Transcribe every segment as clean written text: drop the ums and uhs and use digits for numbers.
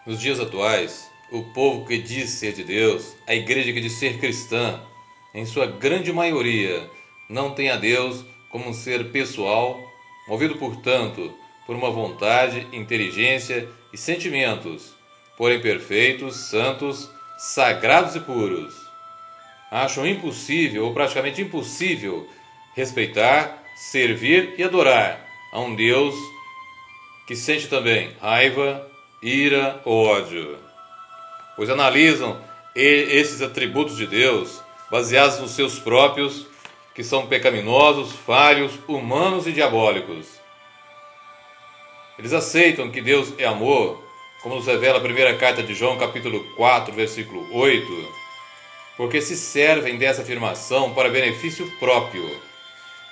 Nos dias atuais, o povo que diz ser de Deus, a igreja que diz ser cristã, em sua grande maioria, não tem a Deus como um ser pessoal, movido, portanto, por uma vontade, inteligência e sentimentos, porém perfeitos, santos, sagrados e puros. Acham impossível ou praticamente impossível respeitar, servir e adorar a um Deus que sente também raiva, ira ou ódio, pois analisam esses atributos de Deus baseados nos seus próprios, que são pecaminosos, falhos, humanos e diabólicos. Eles aceitam que Deus é amor, como nos revela a primeira carta de João, capítulo 4, versículo 8, porque se servem dessa afirmação para benefício próprio,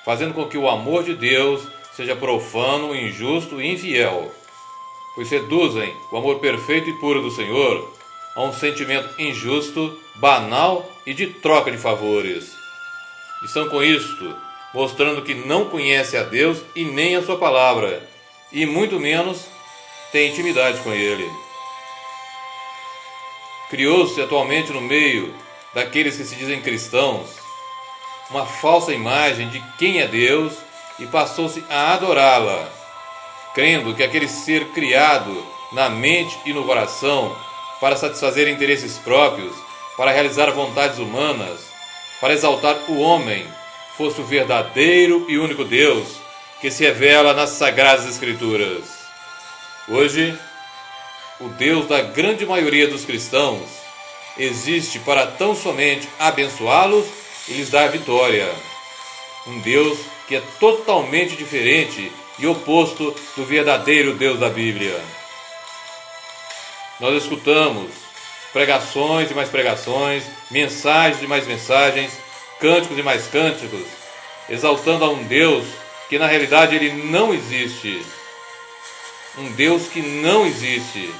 fazendo com que o amor de Deus seja profano, injusto e infiel, pois reduzem o amor perfeito e puro do Senhor a um sentimento injusto, banal e de troca de favores. Estão com isto mostrando que não conhece a Deus e nem a sua palavra, e muito menos tem intimidade com Ele. Criou-se atualmente no meio daqueles que se dizem cristãos uma falsa imagem de quem é Deus e passou-se a adorá-la, crendo que aquele ser criado na mente e no coração para satisfazer interesses próprios, para realizar vontades humanas, para exaltar o homem, fosse o verdadeiro e único Deus que se revela nas Sagradas Escrituras. Hoje, o Deus da grande maioria dos cristãos existe para tão somente abençoá-los e lhes dar vitória. Um Deus que é totalmente diferente e oposto do verdadeiro Deus da Bíblia. Nós escutamos pregações e mais pregações, mensagens e mais mensagens, cânticos e mais cânticos, exaltando a um Deus que na realidade ele não existe. Um Deus que não existe.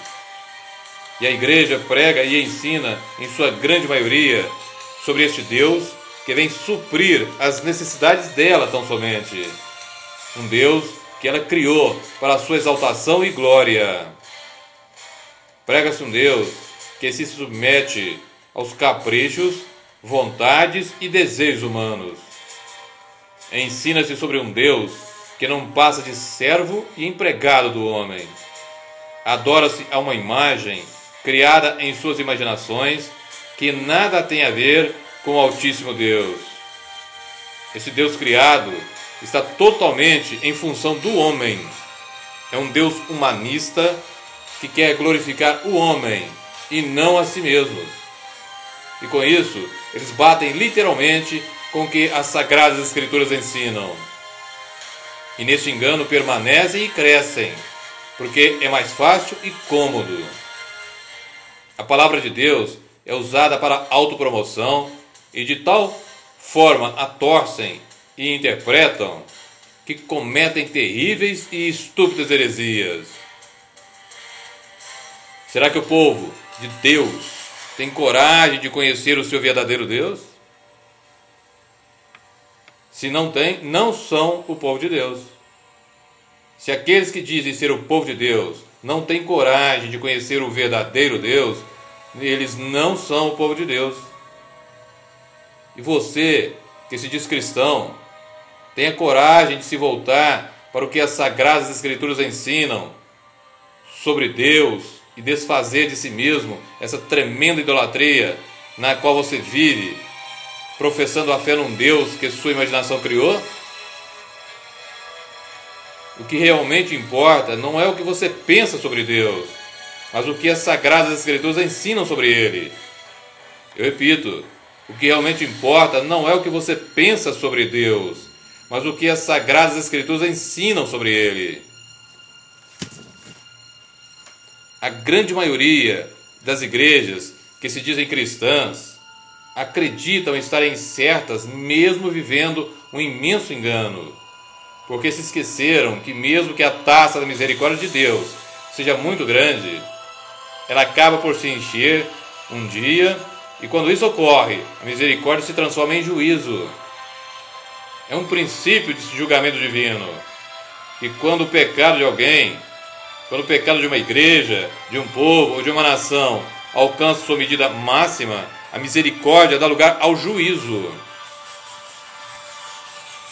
E a igreja prega e ensina, em sua grande maioria, sobre este Deus que vem suprir as necessidades dela tão somente. Um Deus que ela criou para a sua exaltação e glória. Prega-se um Deus que se submete aos caprichos, vontades e desejos humanos. Ensina-se sobre um Deus que não passa de servo e empregado do homem. Adora-se a uma imagem criada em suas imaginações que nada tem a ver com o Altíssimo Deus. Esse Deus criado está totalmente em função do homem. É um Deus humanista que quer glorificar o homem e não a si mesmo. E com isso, eles batem literalmente com o que as Sagradas Escrituras ensinam. E neste engano permanecem e crescem, porque é mais fácil e cômodo. A palavra de Deus é usada para autopromoção e de tal forma a torcem e interpretam que cometem terríveis e estúpidas heresias. Será que o povo de Deus tem coragem de conhecer o seu verdadeiro Deus? Se não tem, não são o povo de Deus. Se aqueles que dizem ser o povo de Deus não têm coragem de conhecer o verdadeiro Deus, eles não são o povo de Deus. E você, que se diz cristão, tenha coragem de se voltar para o que as Sagradas Escrituras ensinam sobre Deus e desfazer de si mesmo essa tremenda idolatria na qual você vive, professando a fé num Deus que sua imaginação criou. O que realmente importa não é o que você pensa sobre Deus, mas o que as Sagradas Escrituras ensinam sobre Ele. Eu repito, o que realmente importa não é o que você pensa sobre Deus, mas o que as Sagradas Escrituras ensinam sobre Ele. A grande maioria das igrejas que se dizem cristãs acreditam estarem certas mesmo vivendo um imenso engano, porque se esqueceram que mesmo que a taça da misericórdia de Deus seja muito grande, ela acaba por se encher um dia, e quando isso ocorre, a misericórdia se transforma em juízo. É um princípio de julgamento divino, que quando o pecado de alguém Quando o pecado de uma igreja, de um povo ou de uma nação alcança sua medida máxima, a misericórdia dá lugar ao juízo.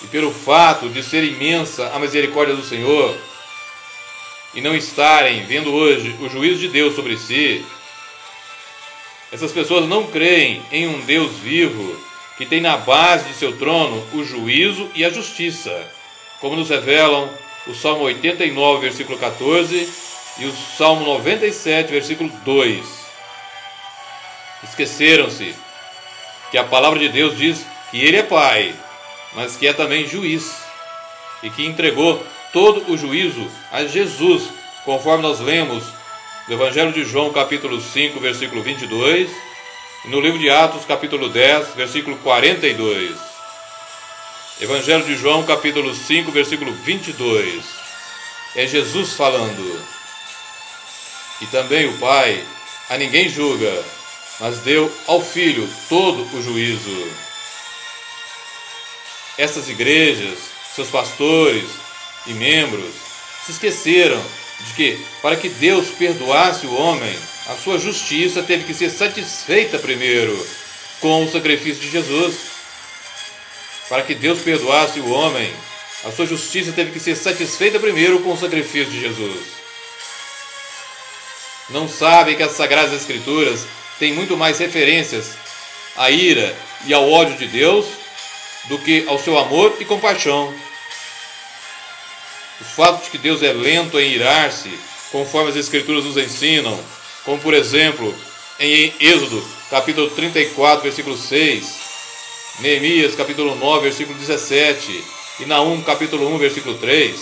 E pelo fato de ser imensa a misericórdia do Senhor, e não estarem vendo hoje o juízo de Deus sobre si, essas pessoas não creem em um Deus vivo que tem na base de seu trono o juízo e a justiça, como nos revelam o Salmo 89, versículo 14 e o Salmo 97, versículo 2. Esqueceram-se que a palavra de Deus diz que Ele é Pai, mas que é também juiz, e que entregou todo o juízo a Jesus, conforme nós lemos no Evangelho de João, capítulo 5, versículo 22, e no livro de Atos, capítulo 10, versículo 42. Evangelho de João, capítulo 5, versículo 22. É Jesus falando. E também o Pai a ninguém julga, mas deu ao Filho todo o juízo. Essas igrejas, seus pastores e membros se esqueceram de que, para que Deus perdoasse o homem, a sua justiça teve que ser satisfeita primeiro com o sacrifício de Jesus. Para que Deus perdoasse o homem, a sua justiça teve que ser satisfeita primeiro com o sacrifício de Jesus. Não sabem que as Sagradas Escrituras têm muito mais referências à ira e ao ódio de Deus do que ao seu amor e compaixão. O fato de que Deus é lento em irar-se, conforme as Escrituras nos ensinam, como por exemplo em Êxodo capítulo 34, versículo 6, Neemias capítulo 9, versículo 17 e Naum capítulo 1, versículo 3,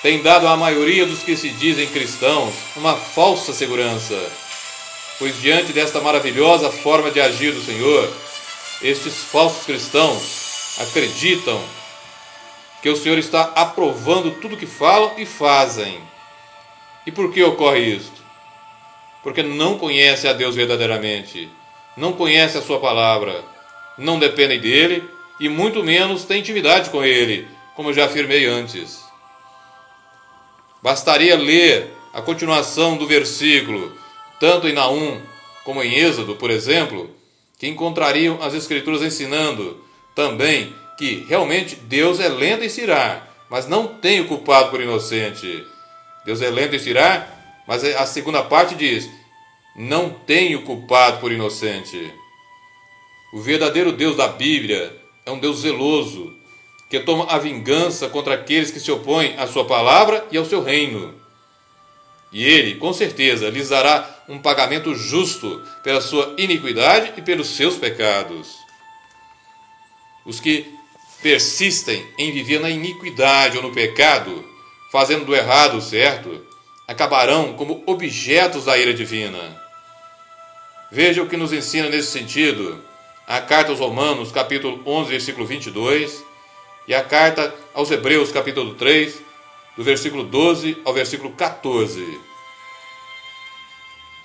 tem dado à maioria dos que se dizem cristãos uma falsa segurança, pois diante desta maravilhosa forma de agir do Senhor, estes falsos cristãos acreditam que o Senhor está aprovando tudo que falam e fazem. E por que ocorre isto? Porque não conhecem a Deus verdadeiramente, não conhecem a sua palavra, não dependem dele e muito menos têm intimidade com ele, como eu já afirmei antes. Bastaria ler a continuação do versículo, tanto em Naum como em Êxodo, por exemplo, que encontrariam as Escrituras ensinando também que realmente Deus é lento em se irar, mas não tem o culpado por inocente. Deus é lento em se irar, mas a segunda parte diz, não tem o culpado por inocente. O verdadeiro Deus da Bíblia é um Deus zeloso, que toma a vingança contra aqueles que se opõem à sua palavra e ao seu reino. E ele, com certeza, lhes dará um pagamento justo pela sua iniquidade e pelos seus pecados. Os que persistem em viver na iniquidade ou no pecado, fazendo do errado o certo, acabarão como objetos da ira divina. Veja o que nos ensina nesse sentido a carta aos Romanos, capítulo 11, versículo 22, e a carta aos Hebreus, capítulo 3, do versículo 12 ao versículo 14.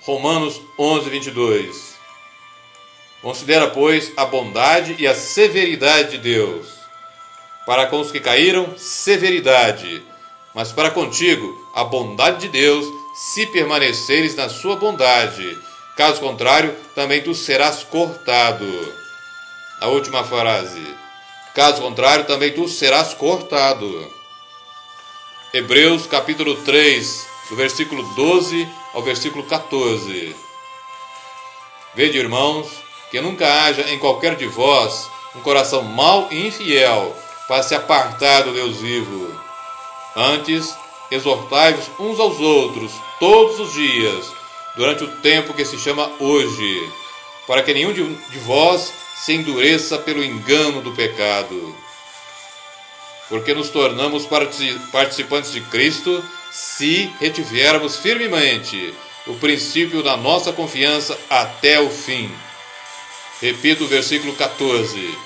Romanos 11, 22. Considera, pois, a bondade e a severidade de Deus. Para com os que caíram, severidade, mas para contigo, a bondade de Deus, se permaneceres na sua bondade. Caso contrário, também tu serás cortado. A última frase. Caso contrário, também tu serás cortado. Hebreus capítulo 3, do versículo 12 ao versículo 14. Vede, irmãos, que nunca haja em qualquer de vós um coração mau e infiel, para se apartar do Deus vivo. Antes, exortai-vos uns aos outros todos os dias, durante o tempo que se chama hoje, para que nenhum de vós se endureça pelo engano do pecado. Porque nos tornamos participantes de Cristo, se retivermos firmemente o princípio da nossa confiança até o fim. Repito o versículo 14.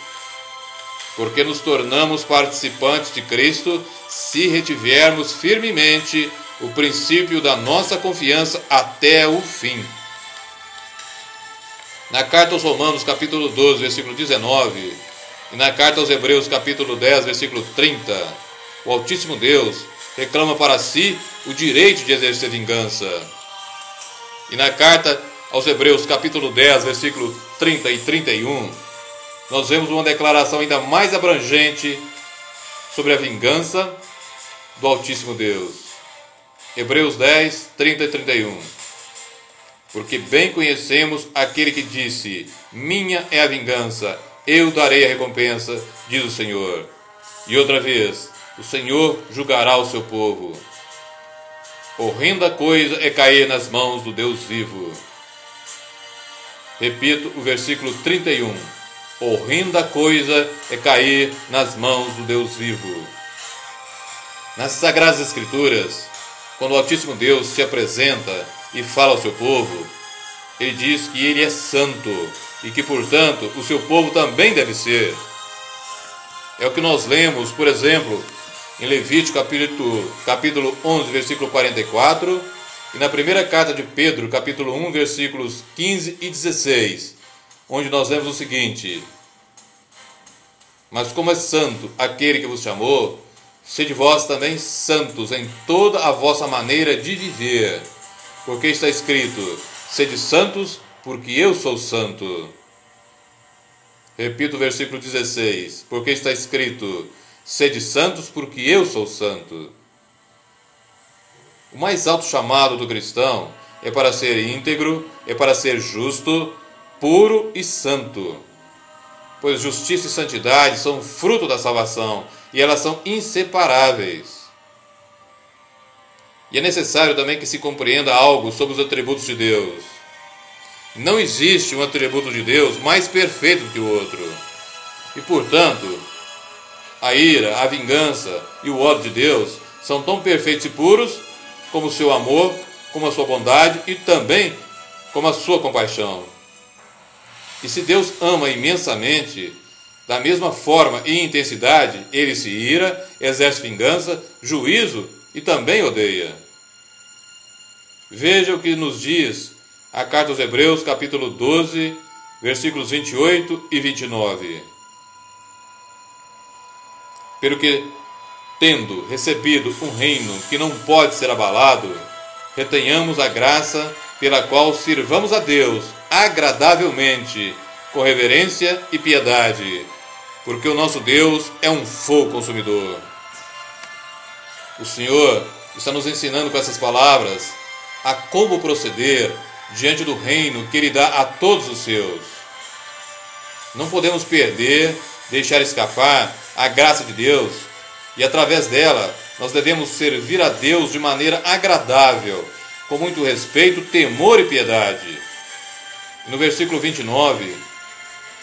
Porque nos tornamos participantes de Cristo, se retivermos firmemente o princípio da nossa confiança até o fim. Na carta aos Romanos, capítulo 12, versículo 19, e na carta aos Hebreus, capítulo 10, versículo 30, o Altíssimo Deus reclama para si o direito de exercer vingança. E na carta aos Hebreus, capítulo 10, versículo 30 e 31, nós vemos uma declaração ainda mais abrangente sobre a vingança do Altíssimo Deus. Hebreus 10, 30 e 31. Porque bem conhecemos aquele que disse: minha é a vingança, eu darei a recompensa, diz o Senhor. E outra vez, o Senhor julgará o seu povo. Horrenda coisa é cair nas mãos do Deus vivo. Repito o versículo 31. Horrenda coisa é cair nas mãos do Deus vivo. Nas Sagradas Escrituras, quando o Altíssimo Deus se apresenta e fala ao seu povo, ele diz que ele é santo e que, portanto, o seu povo também deve ser. É o que nós lemos, por exemplo, em Levítico capítulo 11, versículo 44, e na primeira carta de Pedro, capítulo 1, versículos 15 e 16, onde nós lemos o seguinte: mas como é santo aquele que vos chamou, sede vós também santos em toda a vossa maneira de viver, porque está escrito: sede santos, porque eu sou santo. Repito o versículo 16, porque está escrito: sede santos, porque eu sou santo. O mais alto chamado do cristão é para ser íntegro, é para ser justo, puro e santo. Pois justiça e santidade são fruto da salvação e elas são inseparáveis. E é necessário também que se compreenda algo sobre os atributos de Deus. Não existe um atributo de Deus mais perfeito que o outro. E, portanto, a ira, a vingança e o ódio de Deus são tão perfeitos e puros como o seu amor, como a sua bondade e também como a sua compaixão. E se Deus ama imensamente, da mesma forma e intensidade, ele se ira, exerce vingança, juízo e também odeia. Veja o que nos diz a carta aos Hebreus, capítulo 12, versículos 28 e 29. Pelo que, tendo recebido um reino que não pode ser abalado, retenhamos a graça pela qual sirvamos a Deus agradavelmente, com reverência e piedade, porque o nosso Deus é um fogo consumidor. O Senhor está nos ensinando com essas palavras a como proceder diante do reino que Ele dá a todos os seus. Não podemos perder, deixar escapar a graça de Deus, e através dela nós devemos servir a Deus de maneira agradável, com muito respeito, temor e piedade. E no versículo 29,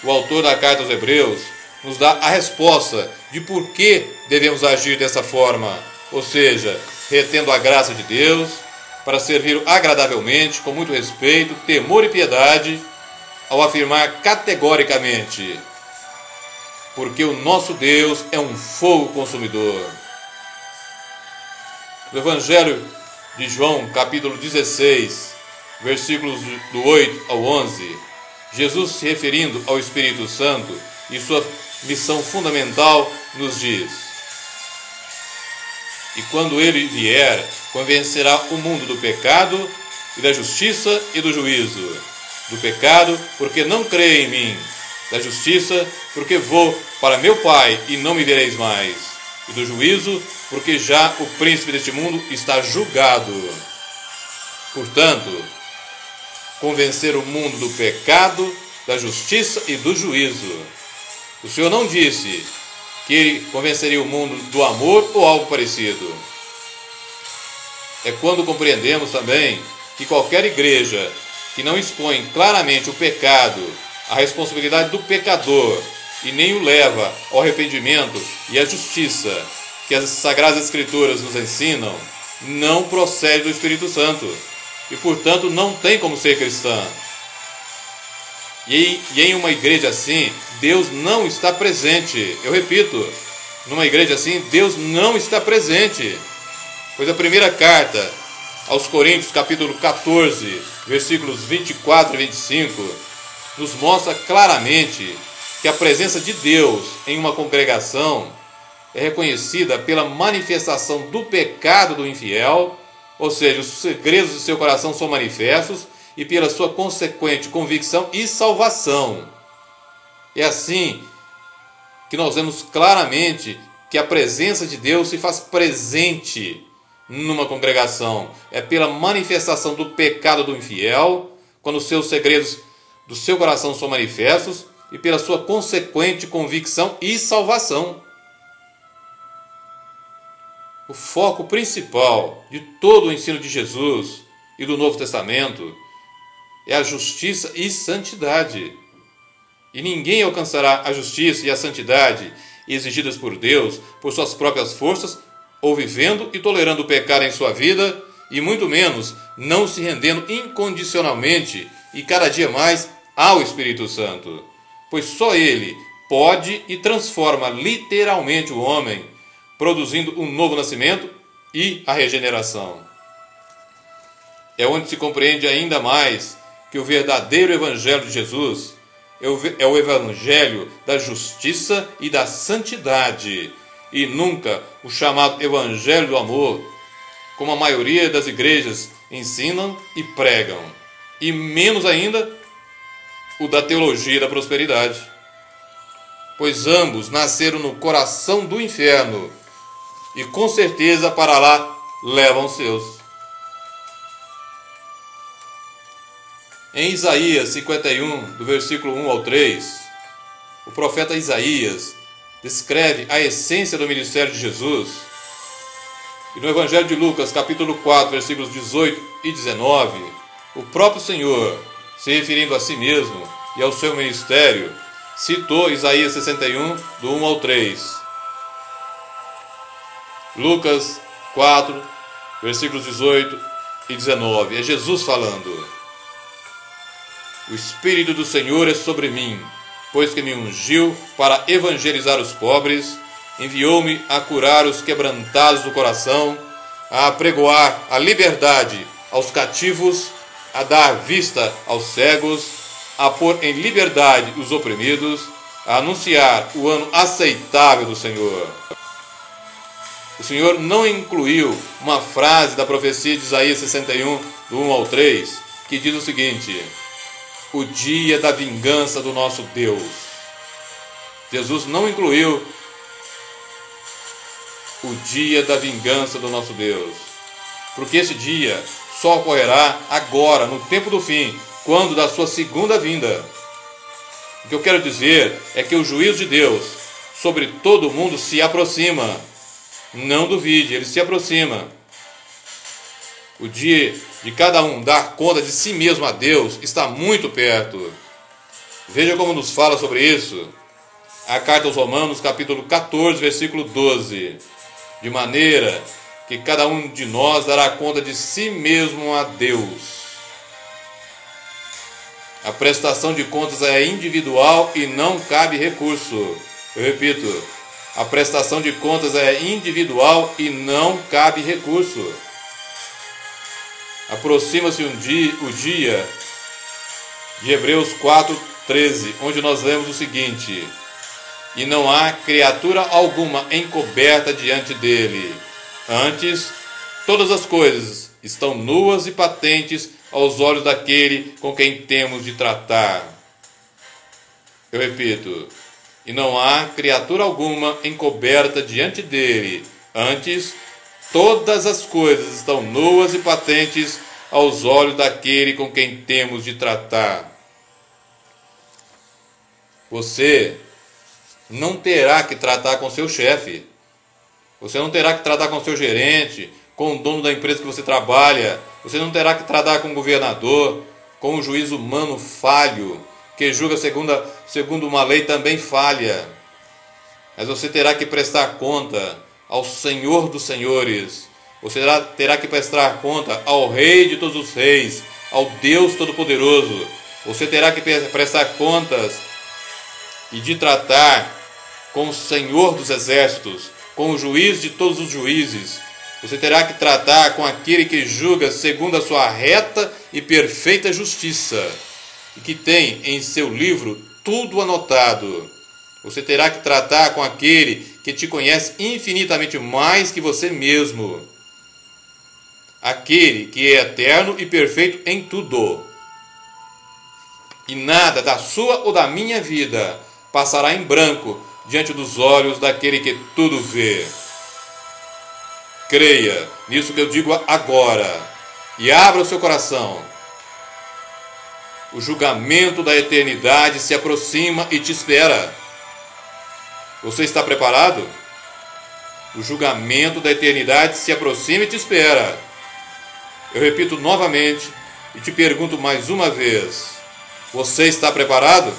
o autor da carta aos Hebreus nos dá a resposta de por que devemos agir dessa forma, ou seja, retendo a graça de Deus, para servir agradavelmente, com muito respeito, temor e piedade, ao afirmar categoricamente: porque o nosso Deus é um fogo consumidor. No Evangelho de João, capítulo 16, versículos do 8 ao 11, Jesus, se referindo ao Espírito Santo e sua missão fundamental, nos diz: e quando ele vier, convencerá o mundo do pecado e da justiça e do juízo. Do pecado, porque não crê em mim. Da justiça, porque vou para meu Pai e não me vereis mais. E do juízo, porque já o príncipe deste mundo está julgado. Portanto, convencer o mundo do pecado, da justiça e do juízo. O Senhor não disse que Ele convenceria o mundo do amor ou algo parecido. É quando compreendemos também que qualquer igreja que não expõe claramente o pecado, a responsabilidade do pecador, e nem o leva ao arrependimento e à justiça que as Sagradas Escrituras nos ensinam, não procede do Espírito Santo e, portanto, não tem como ser cristã. E em uma igreja assim, Deus não está presente. Eu repito, numa igreja assim, Deus não está presente. Pois a primeira carta aos Coríntios, capítulo 14, versículos 24 e 25, nos mostra claramente que a presença de Deus em uma congregação é reconhecida pela manifestação do pecado do infiel, ou seja, os segredos do seu coração são manifestos, e pela sua consequente convicção e salvação. É assim que nós vemos claramente que a presença de Deus se faz presente numa congregação. É pela manifestação do pecado do infiel, quando os seus segredos do seu coração são manifestos, e pela sua consequente convicção e salvação. O foco principal de todo o ensino de Jesus e do Novo Testamento é a justiça e santidade. E ninguém alcançará a justiça e a santidade exigidas por Deus por suas próprias forças, ou vivendo e tolerando o pecado em sua vida, e muito menos não se rendendo incondicionalmente e cada dia mais ao Espírito Santo. Pois só Ele pode e transforma literalmente o homem, produzindo um novo nascimento e a regeneração. É onde se compreende ainda mais que o verdadeiro Evangelho de Jesus é o Evangelho da justiça e da santidade, e nunca o chamado Evangelho do amor, como a maioria das igrejas ensinam e pregam, e menos ainda o da teologia da prosperidade. Pois ambos nasceram no coração do inferno, e com certeza para lá levam os seus. Em Isaías 51, do versículo 1 ao 3, o profeta Isaías descreve a essência do ministério de Jesus. E no Evangelho de Lucas, capítulo 4, versículos 18 e 19, o próprio Senhor, se referindo a si mesmo e ao seu ministério, citou Isaías 61, do 1 ao 3. Lucas 4, versículos 18 e 19. É Jesus falando. O Espírito do Senhor é sobre mim, pois que me ungiu para evangelizar os pobres, enviou-me a curar os quebrantados do coração, a apregoar a liberdade aos cativos, a dar vista aos cegos, a pôr em liberdade os oprimidos, a anunciar o ano aceitável do Senhor. O Senhor não incluiu uma frase da profecia de Isaías 61, do 1 ao 3, que diz o seguinte: o dia da vingança do nosso Deus. Jesus não incluiu o dia da vingança do nosso Deus, porque esse dia só ocorrerá agora, no tempo do fim, quando da sua segunda vinda. O que eu quero dizer é que o juízo de Deus sobre todo mundo se aproxima. Não duvide, ele se aproxima. O dia de cada um dar conta de si mesmo a Deus está muito perto. Veja como nos fala sobre isso a carta aos Romanos, capítulo 14, versículo 12. De maneira que cada um de nós dará conta de si mesmo a Deus. A prestação de contas é individual e não cabe recurso. Eu repito, a prestação de contas é individual e não cabe recurso. Aproxima-se o dia de Hebreus 4:13, onde nós lemos o seguinte: e não há criatura alguma encoberta diante dele. Antes, todas as coisas estão nuas e patentes aos olhos daquele com quem temos de tratar. Eu repito, e não há criatura alguma encoberta diante dele. Antes, todas as coisas estão nuas e patentes aos olhos daquele com quem temos de tratar. Você não terá que tratar com seu chefe. Você não terá que tratar com seu gerente, com o dono da empresa que você trabalha. Você não terá que tratar com o governador, com um juiz humano falho, que julga segundo uma lei também falha. Mas você terá que prestar conta ao Senhor dos Senhores. Você terá que prestar conta ao Rei de todos os reis, ao Deus Todo-Poderoso. Você terá que prestar contas e de tratar com o Senhor dos Exércitos, com o juiz de todos os juízes. Você terá que tratar com aquele que julga segundo a sua reta e perfeita justiça, e que tem em seu livro tudo anotado. Você terá que tratar com aquele que te conhece infinitamente mais que você mesmo. Aquele que é eterno e perfeito em tudo. E nada da sua ou da minha vida passará em branco diante dos olhos daquele que tudo vê. Creia nisso que eu digo agora e abra o seu coração. O julgamento da eternidade se aproxima e te espera. Você está preparado? O julgamento da eternidade se aproxima e te espera. Eu repito novamente e te pergunto mais uma vez: você está preparado?